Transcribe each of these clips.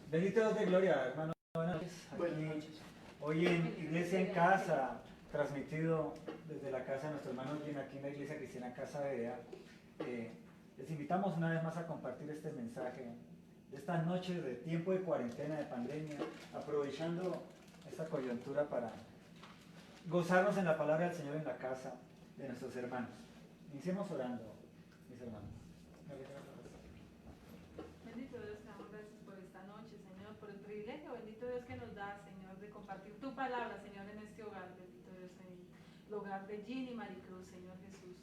Bendito Dios de gloria, hermano. Buenas noches. Buenas noches. Hoy en Iglesia en Casa, transmitido desde la casa de nuestro hermano Gin, aquí en la Iglesia Cristiana Casa Berea. Les invitamos una vez más a compartir este mensaje de esta noche de tiempo de cuarentena, de pandemia, aprovechando esta coyuntura para gozarnos en la palabra del Señor en la casa de nuestros hermanos. Iniciemos orando, mis hermanos. Bendito Dios, te damos gracias por esta noche, Señor, por el privilegio, bendito Dios, que nos da, Señor, de compartir tu palabra, Señor, en este hogar, bendito Dios, en el hogar de Gin y Maricruz, Señor Jesús.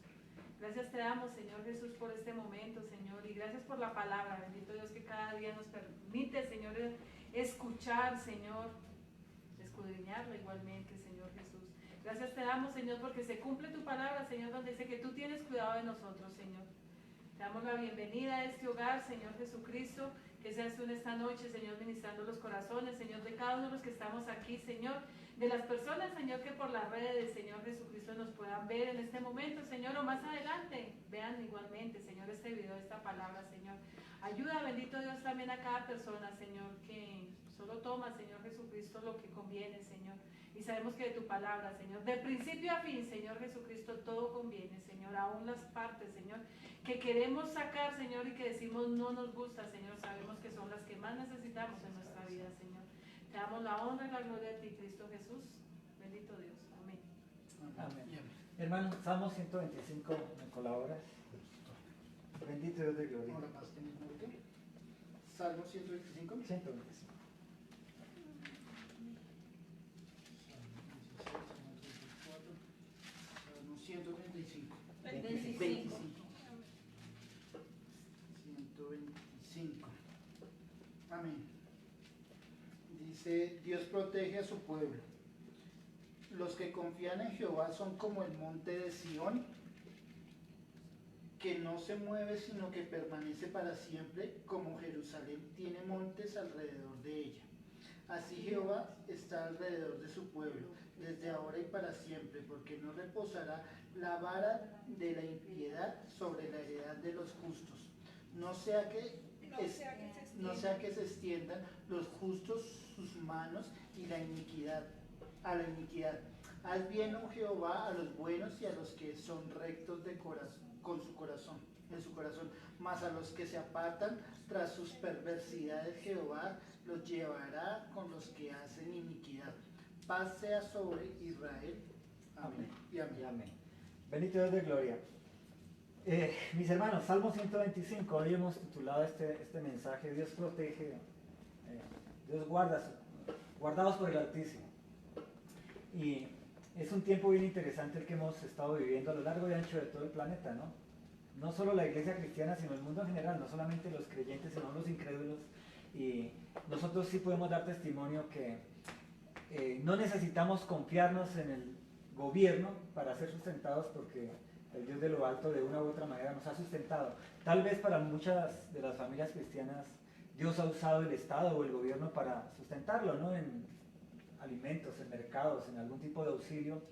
Gracias te damos, Señor Jesús, por este momento, Señor, y gracias por la palabra, bendito Dios, que cada día nos permite, Señor, escuchar, Señor, escudriñarla igualmente, Señor Jesús. Gracias te damos, Señor, porque se cumple tu palabra, Señor, donde dice que tú tienes cuidado de nosotros, Señor. Te damos la bienvenida a este hogar, Señor Jesucristo, que seas tú en esta noche, Señor, ministrando los corazones, Señor, de cada uno de los que estamos aquí, Señor, de las personas, Señor, que por las redes, Señor Jesucristo, nos puedan ver en este momento, Señor, o más adelante, vean igualmente, Señor, este video, esta palabra, Señor. Ayuda, bendito Dios, también a cada persona, Señor, que solo toma, Señor Jesucristo, lo que conviene, Señor. Y sabemos que de tu palabra, Señor, de principio a fin, Señor Jesucristo, todo conviene, Señor, aún las partes, Señor, que queremos sacar, Señor, y que decimos no nos gusta, Señor, sabemos que son las que más necesitamos en nuestra vida, Señor. Te damos la honra y la gloria a ti, Cristo Jesús. Bendito Dios. Amén. Amén. Hermano, Salmo 125, ¿me colaboras? Bendito Dios de gloria. Ahora más que mismo que Salmo 125. 125. Salmo 125. 25. 125. Amén. Dice, Dios protege a su pueblo. Los que confían en Jehová son como el monte de Sión, que no se mueve sino que permanece para siempre, como Jerusalén tiene montes alrededor de ella. Así Jehová está alrededor de su pueblo, desde ahora y para siempre, porque no reposará la vara de la impiedad sobre la heredad de los justos. No sea que se extiendan los justos sus manos y la iniquidad a la iniquidad. Haz bien, oh Jehová, a los buenos y a los que son rectos de corazón, en su corazón, mas a los que se apartan tras sus perversidades, Jehová los llevará con los que hacen iniquidad. Paz sea sobre Israel. Amén. Y amén. Y amén. Bendito Dios de gloria. Mis hermanos, Salmo 125, hoy hemos titulado este mensaje, Dios protege, Dios guarda, guardados por el Altísimo. Y es un tiempo bien interesante el que hemos estado viviendo a lo largo y ancho de todo el planeta, ¿no? No solo la iglesia cristiana, sino el mundo en general, no solamente los creyentes, sino los incrédulos. Y nosotros sí podemos dar testimonio que no necesitamos confiarnos en el gobierno para ser sustentados, porque el Dios de lo alto de una u otra manera nos ha sustentado. Tal vez para muchas de las familias cristianas Dios ha usado el Estado o el gobierno para sustentarlo, ¿no? En alimentos, en mercados, en algún tipo de auxilio.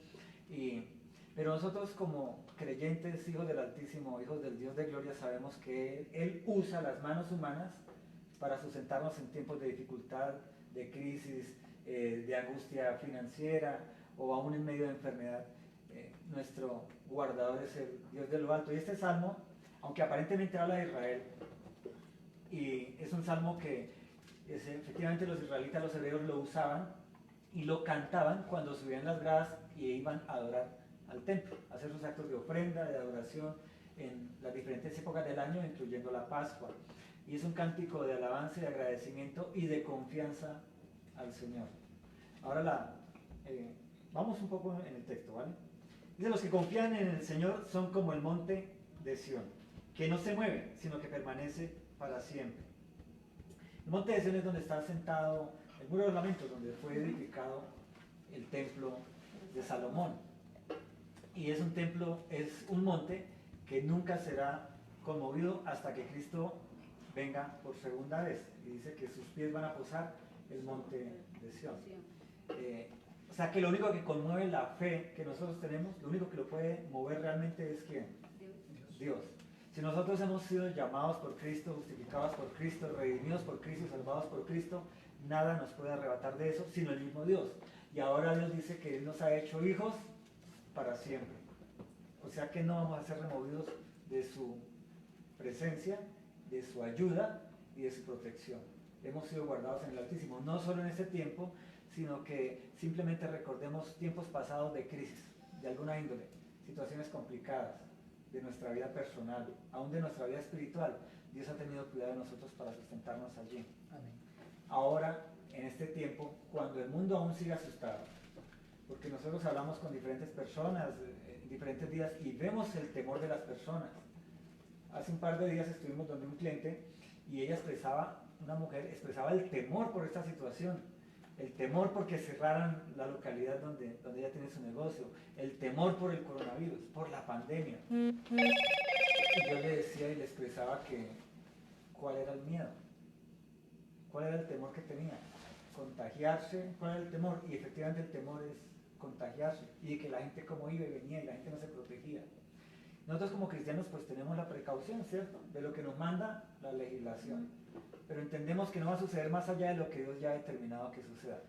Pero nosotros como creyentes, hijos del Altísimo, hijos del Dios de gloria, sabemos que Él usa las manos humanas para sustentarnos en tiempos de dificultad, de crisis, de angustia financiera o aún en medio de enfermedad. Nuestro guardador es el Dios de lo alto. Y este salmo, aunque aparentemente habla de Israel, y es un salmo que efectivamente los israelitas, los hebreos lo usaban y lo cantaban cuando subían las gradas y iban a adorar al templo, a hacer sus actos de ofrenda, de adoración en las diferentes épocas del año, incluyendo la Pascua. Y es un cántico de alabanza y de agradecimiento y de confianza al Señor. Ahora vamos un poco en el texto, ¿vale? Dice, los que confían en el Señor son como el monte de Sión, que no se mueve, sino que permanece para siempre. El monte de Sión es donde está sentado el muro de los lamentos, donde fue edificado el templo de Salomón. Y es un templo, es un monte que nunca será conmovido hasta que Cristo venga por segunda vez. Y dice que sus pies van a posar el monte de Sión. O sea que lo único que conmueve la fe que nosotros tenemos, lo único que lo puede mover realmente es ¿quién? Dios. Si nosotros hemos sido llamados por Cristo, justificados por Cristo, redimidos por Cristo y salvados por Cristo, nada nos puede arrebatar de eso, sino el mismo Dios. Y ahora Dios dice que Él nos ha hecho hijos para siempre. O sea que no vamos a ser removidos de su presencia, de su ayuda y de su protección. Hemos sido guardados en el Altísimo, no solo en este tiempo, sino que simplemente recordemos tiempos pasados de crisis, de alguna índole, situaciones complicadas de nuestra vida personal, aún de nuestra vida espiritual. Dios ha tenido cuidado de nosotros para sustentarnos allí. Amén. Ahora, en este tiempo, cuando el mundo aún sigue asustado, porque nosotros hablamos con diferentes personas en diferentes días y vemos el temor de las personas. Hace un par de días estuvimos donde un cliente y ella expresaba, una mujer expresaba el temor por esta situación, el temor porque cerraran la localidad donde ella tiene su negocio, el temor por el coronavirus, por la pandemia. Y yo le decía y le expresaba que cuál era el miedo, cuál era el temor que tenía, contagiarse, cuál era el temor, y efectivamente el temor es contagiarse, y que la gente como iba y venía y la gente no se protegía. Nosotros como cristianos pues tenemos la precaución, ¿cierto?, de lo que nos manda la legislación, pero entendemos que no va a suceder más allá de lo que Dios ya ha determinado que suceda,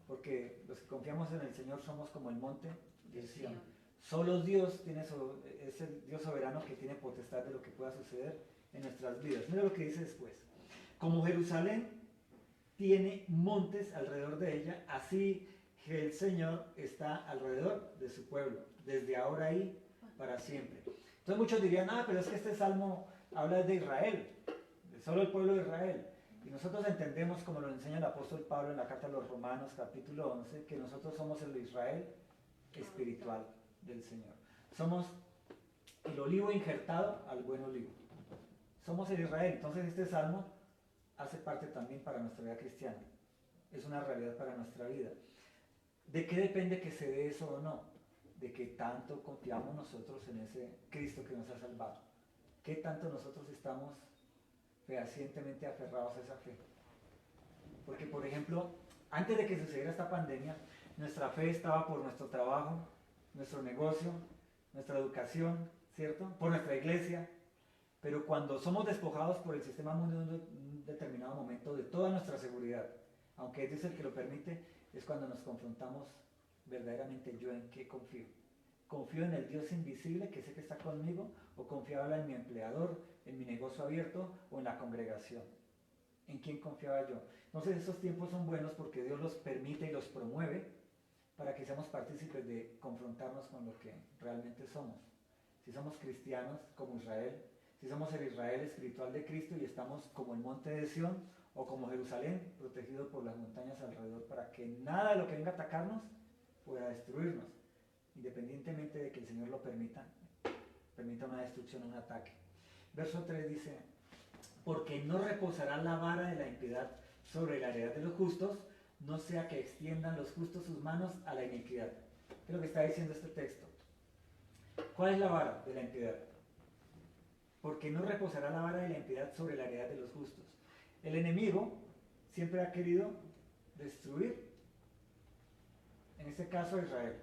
porque los que confiamos en el Señor somos como el monte de Sión. Solo Dios es el Dios soberano que tiene potestad de lo que pueda suceder en nuestras vidas. Mira lo que dice después. Como Jerusalén tiene montes alrededor de ella, así que el Señor está alrededor de su pueblo, desde ahora y para siempre. Entonces muchos dirían, pero es que este salmo habla de Israel, de solo el pueblo de Israel. Y nosotros entendemos, como lo enseña el apóstol Pablo en la carta a los Romanos, capítulo 11, que nosotros somos el Israel espiritual del Señor. Somos el olivo injertado al buen olivo. Somos el Israel. Entonces este salmo hace parte también para nuestra vida cristiana. Es una realidad para nuestra vida. ¿De qué depende que se dé eso o no? De que tanto confiamos nosotros en ese Cristo que nos ha salvado. ¿Qué tanto nosotros estamos fehacientemente aferrados a esa fe? Porque, por ejemplo, antes de que sucediera esta pandemia, nuestra fe estaba por nuestro trabajo, nuestro negocio, nuestra educación, ¿cierto?, por nuestra iglesia. Pero cuando somos despojados por el sistema mundo en un determinado momento de toda nuestra seguridad, aunque Dios es el que lo permite, es cuando nos confrontamos verdaderamente yo en qué confío. ¿Confío en el Dios invisible que sé que está conmigo, o confiaba en mi empleador, en mi negocio abierto o en la congregación? ¿En quién confiaba yo? Entonces estos tiempos son buenos porque Dios los permite y los promueve para que seamos partícipes de confrontarnos con lo que realmente somos. Si somos cristianos como Israel, si somos el Israel espiritual de Cristo y estamos como el monte de Sión o como Jerusalén, protegido por las montañas alrededor, para que nada de lo que venga a atacarnos pueda destruirnos, independientemente de que el Señor lo permita una destrucción, un ataque. Verso 3 dice, porque no reposará la vara de la impiedad sobre la heredad de los justos, no sea que extiendan los justos sus manos a la iniquidad. ¿Qué es lo que está diciendo este texto? ¿Cuál es la vara de la impiedad? Porque no reposará la vara de la impiedad sobre la heredad de los justos. El enemigo siempre ha querido destruir, en este caso a Israel.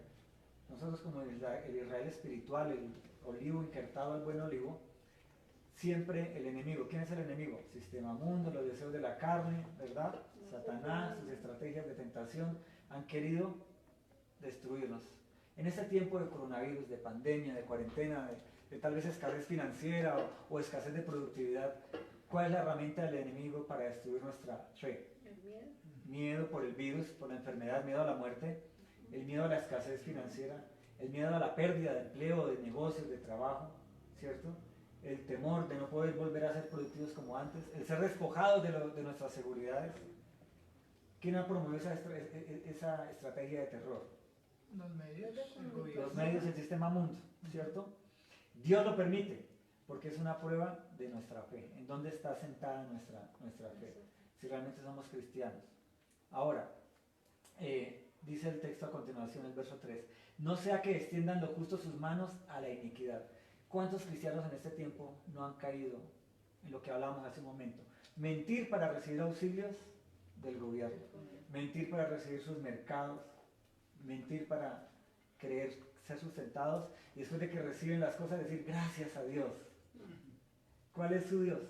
Nosotros como el Israel espiritual, el olivo injertado al buen olivo, siempre el enemigo. ¿Quién es el enemigo? Sistema mundo, los deseos de la carne, ¿verdad? Satanás, sus estrategias de tentación han querido destruirnos. En este tiempo de coronavirus, de pandemia, de cuarentena, de tal vez escasez financiera o escasez de productividad, ¿cuál es la herramienta del enemigo para destruir nuestra fe? El miedo. Miedo por el virus, por la enfermedad, miedo a la muerte, el miedo a la escasez financiera, el miedo a la pérdida de empleo, de negocios, de trabajo, ¿cierto? El temor de no poder volver a ser productivos como antes, el ser despojados de nuestras seguridades. ¿Quién ha promovido esa estrategia de terror? Los medios, el gobierno. Los medios, el sistema mundo, ¿cierto? Dios lo permite, porque es una prueba de nuestra fe. ¿En dónde está sentada nuestra fe? Si realmente somos cristianos. Ahora, dice el texto a continuación, el verso 3, no sea que extiendan los justos sus manos a la iniquidad. ¿Cuántos cristianos en este tiempo no han caído en lo que hablábamos hace un momento? Mentir para recibir auxilios del gobierno, mentir para recibir sus mercados, mentir para creer ser sustentados, y después de que reciben las cosas decir gracias a Dios. ¿Cuál es su Dios?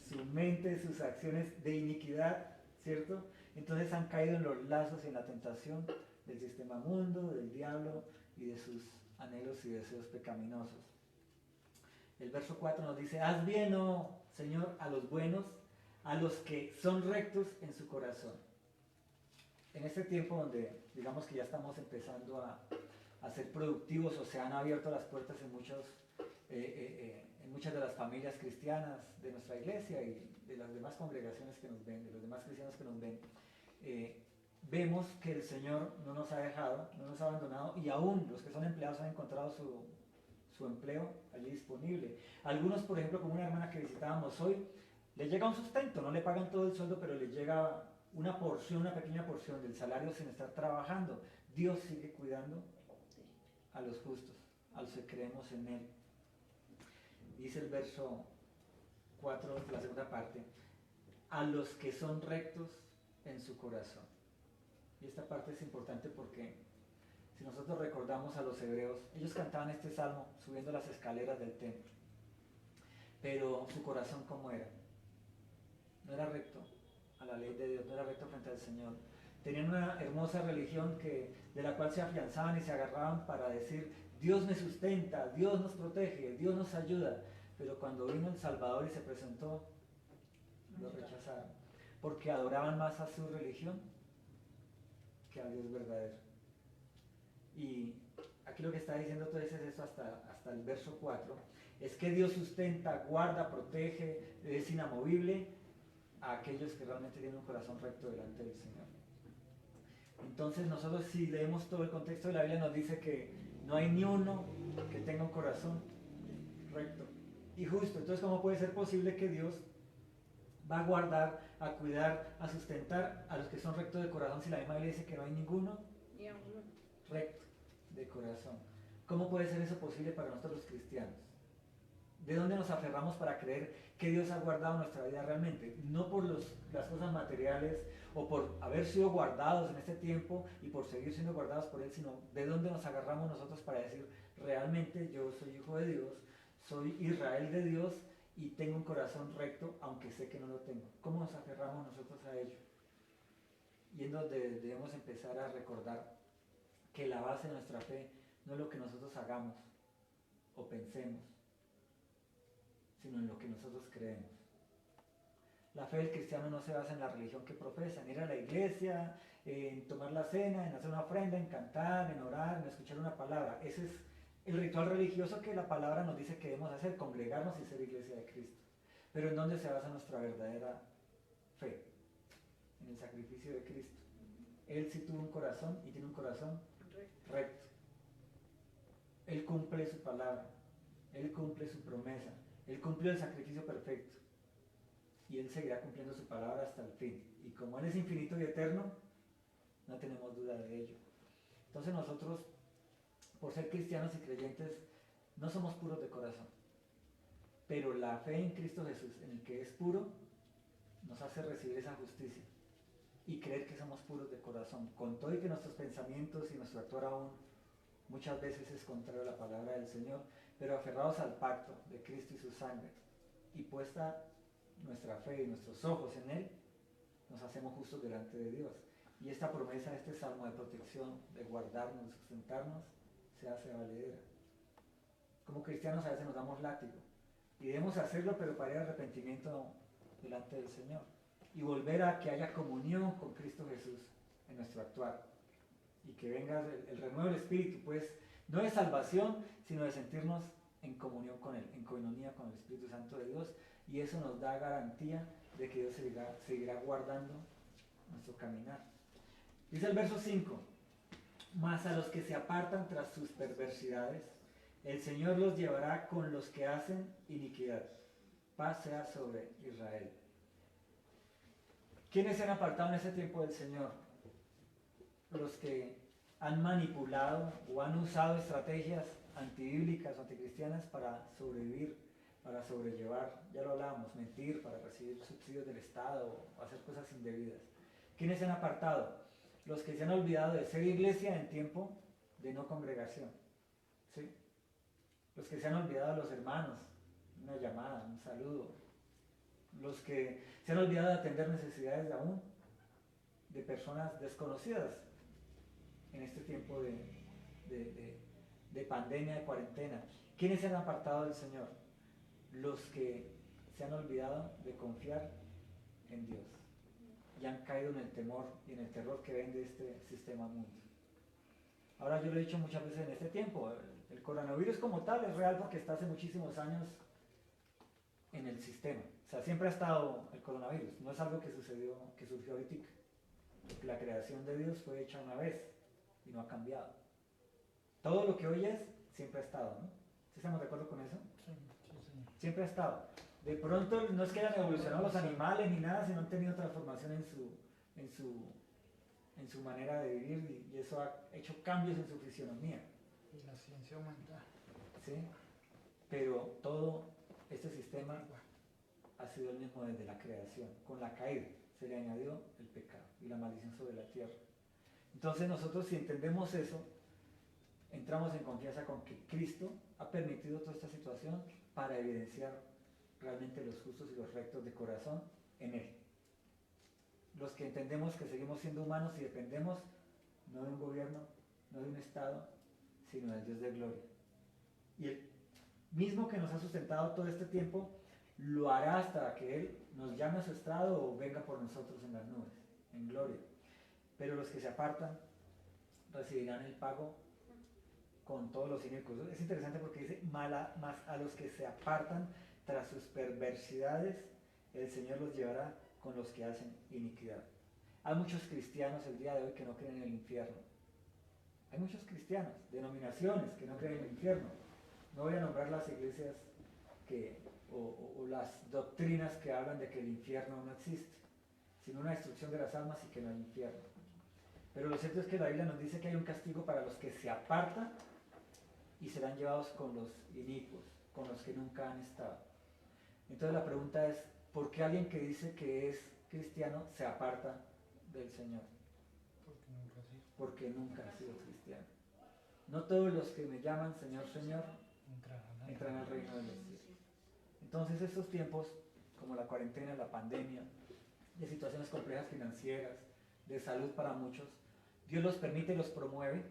Su mente, sus acciones de iniquidad, ¿cierto? Entonces han caído en los lazos y en la tentación del sistema mundo, del diablo y de sus anhelos y deseos pecaminosos. El verso 4 nos dice, haz bien, oh Señor, a los buenos, a los que son rectos en su corazón. En este tiempo donde digamos que ya estamos empezando a ser productivos o se han abierto las puertas en muchas de las familias cristianas de nuestra iglesia y de las demás congregaciones que nos ven, de los demás cristianos que nos ven, vemos que el Señor no nos ha dejado, no nos ha abandonado y aún los que son empleados han encontrado su empleo allí disponible. Algunos, por ejemplo, como una hermana que visitábamos hoy, le llega un sustento, no le pagan todo el sueldo, pero le llega una porción, una pequeña porción del salario sin estar trabajando. Dios sigue cuidando a los justos, a los que creemos en Él. Dice el verso 4 de la segunda parte, a los que son rectos en su corazón. Y esta parte es importante porque si nosotros recordamos a los hebreos, ellos cantaban este salmo subiendo las escaleras del templo. Pero su corazón, ¿cómo era? No era recto a la ley de Dios, no era recto frente al Señor. Tenían una hermosa religión de la cual se afianzaban y se agarraban para decir, Dios me sustenta, Dios nos protege, Dios nos ayuda. Pero cuando vino el Salvador y se presentó, lo rechazaron. Porque adoraban más a su religión que a Dios verdadero. Y aquí lo que está diciendo entonces es eso hasta el verso 4, es que Dios sustenta, guarda, protege, es inamovible a aquellos que realmente tienen un corazón recto delante del Señor. Entonces nosotros si leemos todo el contexto de la Biblia nos dice que no hay ni uno que tenga un corazón recto y justo. Entonces, ¿cómo puede ser posible que Dios va a guardar, a cuidar, a sustentar a los que son rectos de corazón si la misma Biblia dice que no hay ninguno recto de corazón? ¿Cómo puede ser eso posible para nosotros los cristianos? ¿De dónde nos aferramos para creer que Dios ha guardado nuestra vida realmente? No por las cosas materiales o por haber sido guardados en este tiempo y por seguir siendo guardados por Él, sino de dónde nos agarramos nosotros para decir, realmente yo soy hijo de Dios, soy Israel de Dios y tengo un corazón recto, aunque sé que no lo tengo. ¿Cómo nos aferramos nosotros a ello? Y es donde debemos empezar a recordar que la base de nuestra fe no es lo que nosotros hagamos o pensemos, sino en lo que nosotros creemos. La fe del cristiano no se basa en la religión que profesa, en ir a la iglesia, en tomar la cena, en hacer una ofrenda, en cantar, en orar, en escuchar una palabra. Ese es el ritual religioso que la palabra nos dice que debemos hacer, congregarnos y ser iglesia de Cristo. Pero ¿en dónde se basa nuestra verdadera fe? En el sacrificio de Cristo. Él sí tuvo un corazón y tiene un corazón recto. Él cumple su palabra, Él cumple su promesa, Él cumplió el sacrificio perfecto y Él seguirá cumpliendo su palabra hasta el fin. Y como Él es infinito y eterno, no tenemos duda de ello. Entonces nosotros, por ser cristianos y creyentes, no somos puros de corazón, pero la fe en Cristo Jesús, en el que es puro, nos hace recibir esa justicia y creer que somos puros de corazón, con todo y que nuestros pensamientos y nuestro actuar aún muchas veces es contrario a la palabra del Señor, pero aferrados al pacto de Cristo y su sangre y puesta nuestra fe y nuestros ojos en Él, nos hacemos justos delante de Dios. Y esta promesa, este salmo de protección, de guardarnos, de sustentarnos, se hace valedera. Como cristianos a veces nos damos látigo y debemos hacerlo, pero para ir al arrepentimiento delante del Señor y volver a que haya comunión con Cristo Jesús en nuestro actuar y que venga el renuevo del Espíritu, pues no de salvación, sino de sentirnos en comunión con Él, en coinonía con el Espíritu Santo de Dios, y eso nos da garantía de que Dios seguirá guardando nuestro caminar. Dice el verso 5, mas a los que se apartan tras sus perversidades, el Señor los llevará con los que hacen iniquidad. Paz sea sobre Israel. ¿Quiénes se han apartado en ese tiempo del Señor? Los que han manipulado o han usado estrategias antibíblicas o anticristianas para sobrevivir, para sobrellevar, ya lo hablábamos, mentir para recibir subsidios del Estado o hacer cosas indebidas. ¿Quiénes se han apartado? Los que se han olvidado de ser iglesia en tiempo de no congregación, ¿sí? Los que se han olvidado de los hermanos, una llamada, un saludo. Los que se han olvidado de atender necesidades de aún de personas desconocidas en este tiempo de pandemia, de cuarentena. ¿Quiénes se han apartado del Señor? Los que se han olvidado de confiar en Dios y han caído en el temor y en el terror que ven de este sistema mundo. Ahora yo lo he dicho muchas veces en este tiempo, el coronavirus como tal es real porque está hace muchísimos años en el sistema. O sea, siempre ha estado el coronavirus, no es algo que surgió ahorita. Porque la creación de Dios fue hecha una vez y no ha cambiado. Todo lo que hoy es, siempre ha estado, ¿no? ¿Sí estamos de acuerdo con eso? Sí, señor. Siempre ha estado. De pronto no es que hayan evolucionado los animales ni nada, sino han tenido transformación en su manera de vivir y eso ha hecho cambios en su fisionomía. Y la ciencia aumenta. ¿Sí? Pero todo este sistema ha sido el mismo desde la creación. Con la caída se le añadió el pecado y la maldición sobre la tierra. Entonces nosotros, si entendemos eso, entramos en confianza con que Cristo ha permitido toda esta situación para evidenciar realmente los justos y los rectos de corazón en Él. Los que entendemos que seguimos siendo humanos y dependemos no de un gobierno, no de un Estado, sino del Dios de gloria. Y el mismo que nos ha sustentado todo este tiempo, lo hará hasta que Él nos llame a su estrado o venga por nosotros en las nubes, en gloria. Pero los que se apartan recibirán el pago con todos los inicuos. Es interesante porque dice, más a los que se apartan tras sus perversidades, el Señor los llevará con los que hacen iniquidad. Hay muchos cristianos el día de hoy que no creen en el infierno. Hay muchos cristianos, denominaciones que no creen en el infierno. No voy a nombrar las iglesias o las doctrinas que hablan de que el infierno no existe, sino una destrucción de las almas y que no hay infierno. Pero lo cierto es que la Biblia nos dice que hay un castigo para los que se apartan y serán llevados con los inicuos, con los que nunca han estado. Entonces la pregunta es, ¿por qué alguien que dice que es cristiano se aparta del Señor? Porque nunca ha sido cristiano. No todos los que me llaman Señor, Señor, entran al reino de los cielos. Entonces estos tiempos, como la cuarentena, la pandemia, de situaciones complejas financieras, de salud para muchos, Dios los permite y los promueve,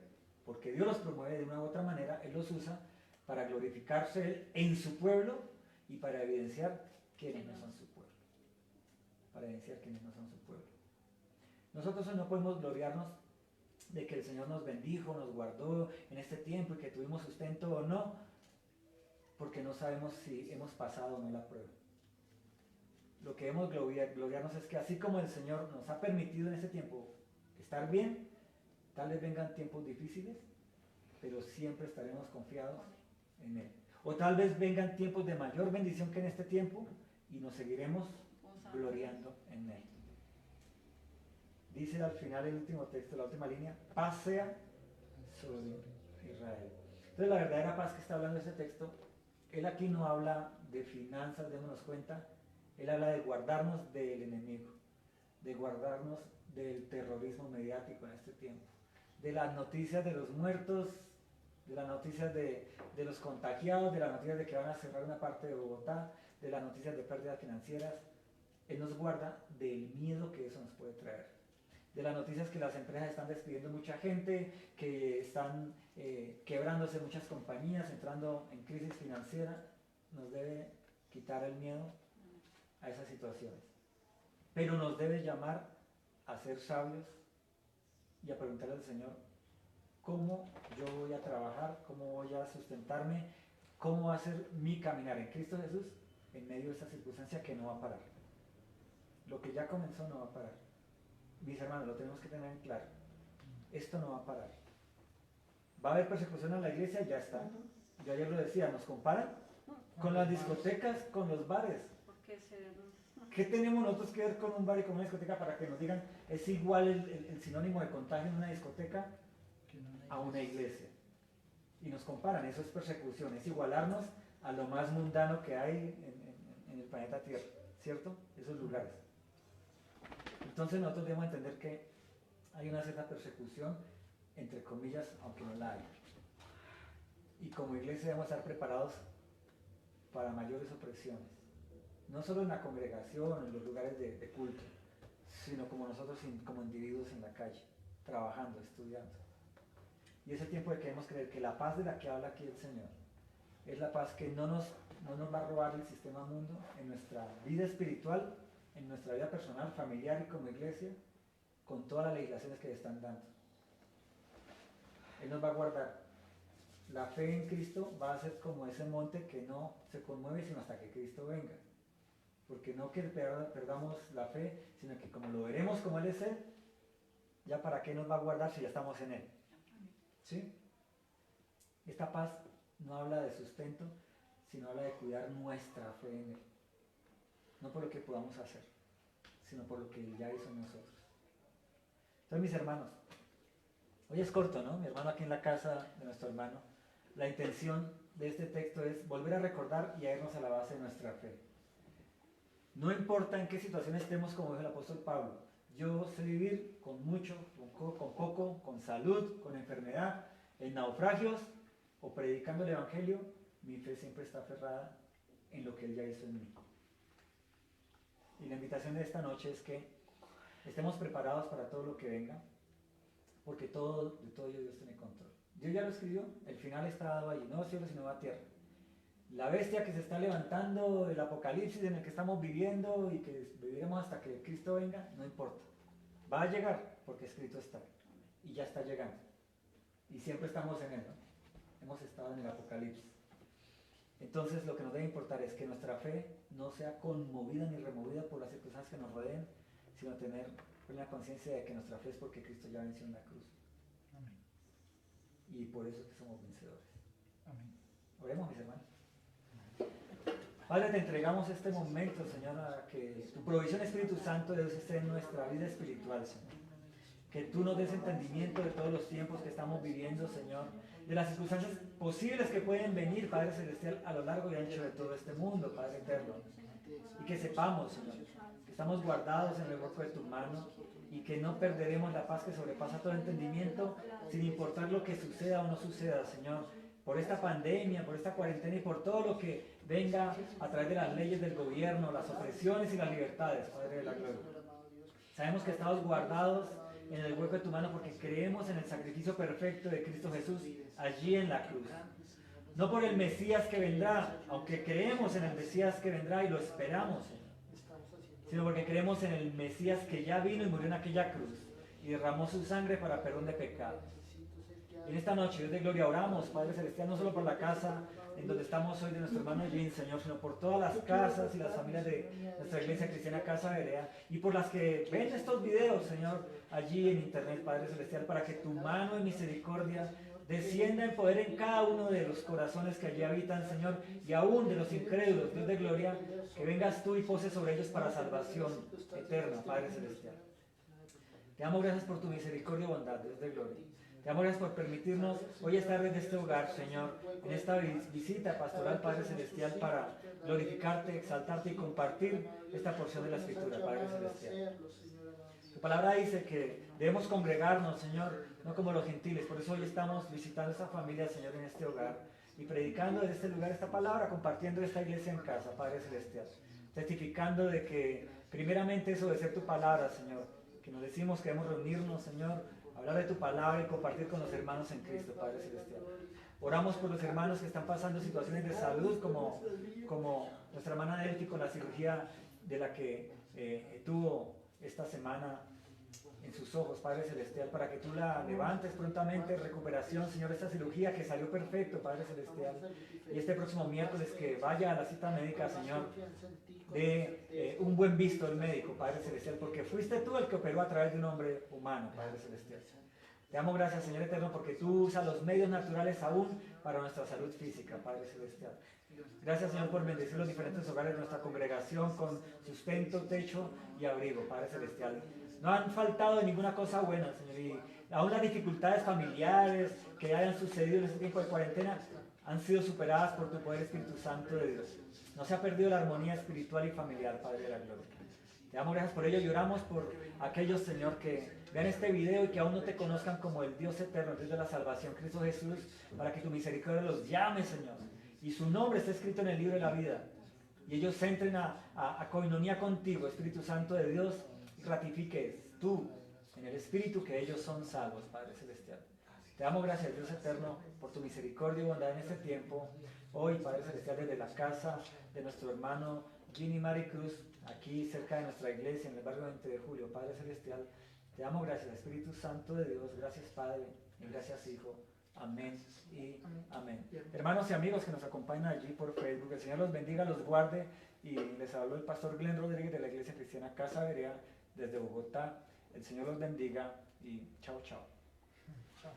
porque Dios los promueve de una u otra manera, Él los usa para glorificarse Él en su pueblo y para evidenciar quiénes no son su pueblo. Para evidenciar quiénes no son su pueblo. Nosotros hoy no podemos gloriarnos de que el Señor nos bendijo, nos guardó en este tiempo y que tuvimos sustento o no, porque no sabemos si hemos pasado o no la prueba. Lo que debemos gloriarnos es que así como el Señor nos ha permitido en este tiempo estar bien, tal vez vengan tiempos difíciles, pero siempre estaremos confiados en Él. O tal vez vengan tiempos de mayor bendición que en este tiempo y nos seguiremos gloriando en Él. Dice al final el último texto, la última línea, paz sea sobre Israel. Entonces la verdadera paz que está hablando este texto, Él aquí no habla de finanzas, démonos cuenta, Él habla de guardarnos del enemigo, de guardarnos del terrorismo mediático en este tiempo, de las noticias de los muertos, de las noticias de los contagiados, de las noticias de que van a cerrar una parte de Bogotá, de las noticias de pérdidas financieras. Él nos guarda del miedo que eso nos puede traer, de las noticias que las empresas están despidiendo mucha gente, que están quebrándose muchas compañías, entrando en crisis financiera. Nos debe quitar el miedo a esas situaciones, pero nos debe llamar a ser sabios y a preguntarle al Señor cómo yo voy a trabajar, cómo voy a sustentarme, cómo va a ser mi caminar en Cristo Jesús en medio de esta circunstancia que no va a parar. Lo que ya comenzó no va a parar. Mis hermanos, lo tenemos que tener en claro. Esto no va a parar. Va a haber persecución en la iglesia, ya está. Yo ayer lo decía, nos comparan con las discotecas, con los bares. ¿Qué tenemos nosotros que ver con un bar y con una discoteca para que nos digan es igual el sinónimo de contagio en una discoteca a una iglesia? Y nos comparan, eso es persecución, es igualarnos a lo más mundano que hay en el planeta Tierra, ¿cierto? Esos lugares. Entonces nosotros debemos entender que hay una cierta persecución, entre comillas, aunque no la hay. Y como iglesia debemos estar preparados para mayores opresiones. No solo en la congregación, en los lugares de culto, sino como nosotros como individuos en la calle, trabajando, estudiando. Y es el tiempo de que debemos creer que la paz de la que habla aquí el Señor es la paz que no nos va a robar el sistema mundo en nuestra vida espiritual, en nuestra vida personal, familiar y como iglesia, con todas las legislaciones que le están dando. Él nos va a guardar. La fe en Cristo va a ser como ese monte que no se conmueve sino hasta que Cristo venga. Porque no que perdamos la fe, sino que como lo veremos como Él es Él, ya para qué nos va a guardar si ya estamos en Él. ¿Sí? Esta paz no habla de sustento, sino habla de cuidar nuestra fe en Él. No por lo que podamos hacer, sino por lo que Él ya hizo en nosotros. Entonces, mis hermanos, hoy es corto, ¿no? Mi hermano aquí en la casa de nuestro hermano. La intención de este texto es volver a recordar y a irnos a la base de nuestra fe. No importa en qué situación estemos, como dijo el apóstol Pablo, yo sé vivir con mucho, con poco, con salud, con enfermedad, en naufragios o predicando el evangelio, mi fe siempre está aferrada en lo que Él ya hizo en mí. Y la invitación de esta noche es que estemos preparados para todo lo que venga, porque de todo Dios tiene control. Dios ya lo escribió, el final está dado allí, no cielo sino a tierra. La bestia que se está levantando, el apocalipsis en el que estamos viviendo y que viviremos hasta que Cristo venga, no importa. Va a llegar porque escrito está. Y ya está llegando. Y siempre estamos en él, ¿no? Hemos estado en el apocalipsis. Entonces lo que nos debe importar es que nuestra fe no sea conmovida ni removida por las circunstancias que nos rodeen, sino tener plena conciencia de que nuestra fe es porque Cristo ya venció en la cruz. Amén. Y por eso es que somos vencedores. Amén. Oremos, mis hermanos. Padre, te entregamos este momento, Señor, a que tu provisión, Espíritu Santo de Dios, esté en nuestra vida espiritual, Señor. Que tú nos des entendimiento de todos los tiempos que estamos viviendo, Señor, de las circunstancias posibles que pueden venir, Padre Celestial, a lo largo y ancho de todo este mundo, Padre Eterno. Y que sepamos, Señor, que estamos guardados en el hueco de tu mano y que no perderemos la paz que sobrepasa todo entendimiento, sin importar lo que suceda o no suceda, Señor, por esta pandemia, por esta cuarentena y por todo lo que venga a través de las leyes del gobierno, las opresiones y las libertades, Padre de la gloria. Sabemos que estamos guardados en el hueco de tu mano porque creemos en el sacrificio perfecto de Cristo Jesús allí en la cruz. No por el Mesías que vendrá, aunque creemos en el Mesías que vendrá y lo esperamos, sino porque creemos en el Mesías que ya vino y murió en aquella cruz y derramó su sangre para perdón de pecados. En esta noche, Dios de gloria, oramos, Padre Celestial, no solo por la casa en donde estamos hoy de nuestro hermano Jim, Señor, sino por todas las casas y las familias de nuestra iglesia cristiana Casa Berea y por las que ven estos videos, Señor, allí en internet, Padre Celestial, para que tu mano de misericordia descienda en poder en cada uno de los corazones que allí habitan, Señor, y aún de los incrédulos, Dios de gloria, que vengas tú y poses sobre ellos para salvación eterna, Padre Celestial. Te damos gracias por tu misericordia y bondad, Dios de gloria. Te damos gracias por permitirnos hoy estar en este hogar, Señor, en esta visita pastoral, Padre Celestial, para glorificarte, exaltarte y compartir esta porción de la Escritura, Padre Celestial. Tu palabra dice que debemos congregarnos, Señor, no como los gentiles. Por eso hoy estamos visitando esta familia, Señor, en este hogar y predicando desde este lugar esta palabra, compartiendo esta iglesia en casa, Padre Celestial. Testificando de que primeramente es obedecer tu palabra, Señor, que nos decimos que debemos reunirnos, Señor, hablar de tu palabra y compartir con los hermanos en Cristo, Padre Celestial. Oramos por los hermanos que están pasando situaciones de salud, como nuestra hermana Delphi con la cirugía de la que tuvo esta semana en sus ojos, Padre Celestial, para que tú la levantes prontamente, recuperación, Señor, esta cirugía que salió perfecto, Padre Celestial, y este próximo miércoles que vaya a la cita médica, Señor, de un buen visto el médico, Padre Celestial, porque fuiste tú el que operó a través de un hombre humano, Padre Celestial. Te damos gracias, Señor Eterno, porque tú usas los medios naturales aún para nuestra salud física, Padre Celestial. Gracias, Señor, por bendecir los diferentes hogares de nuestra congregación con sustento, techo y abrigo, Padre Celestial. No han faltado de ninguna cosa buena, Señor, y aún las dificultades familiares que hayan sucedido en este tiempo de cuarentena han sido superadas por tu poder, Espíritu Santo de Dios. No se ha perdido la armonía espiritual y familiar, Padre de la gloria. Te damos gracias por ello y oramos por aquellos, Señor, que vean este video y que aún no te conozcan como el Dios eterno, el Dios de la salvación, Cristo Jesús, para que tu misericordia los llame, Señor, y su nombre está escrito en el libro de la vida. Y ellos entren a coinonía contigo, Espíritu Santo de Dios, y ratifiques tú en el Espíritu que ellos son salvos, Padre Celestial. Te damos gracias, Dios eterno, por tu misericordia y bondad en este tiempo. Hoy, Padre Celestial, desde la casa de nuestro hermano Ginny Maricruz, aquí cerca de nuestra iglesia, en el barrio 20 de Julio, Padre Celestial, te damos gracias, Espíritu Santo de Dios. Gracias, Padre, y gracias, Hijo. Amén y amén. Hermanos y amigos que nos acompañan allí por Facebook, el Señor los bendiga, los guarde. Y les habló el pastor Glenn Rodríguez de la Iglesia Cristiana Casa Berea desde Bogotá. El Señor los bendiga y chao, chao. Chao.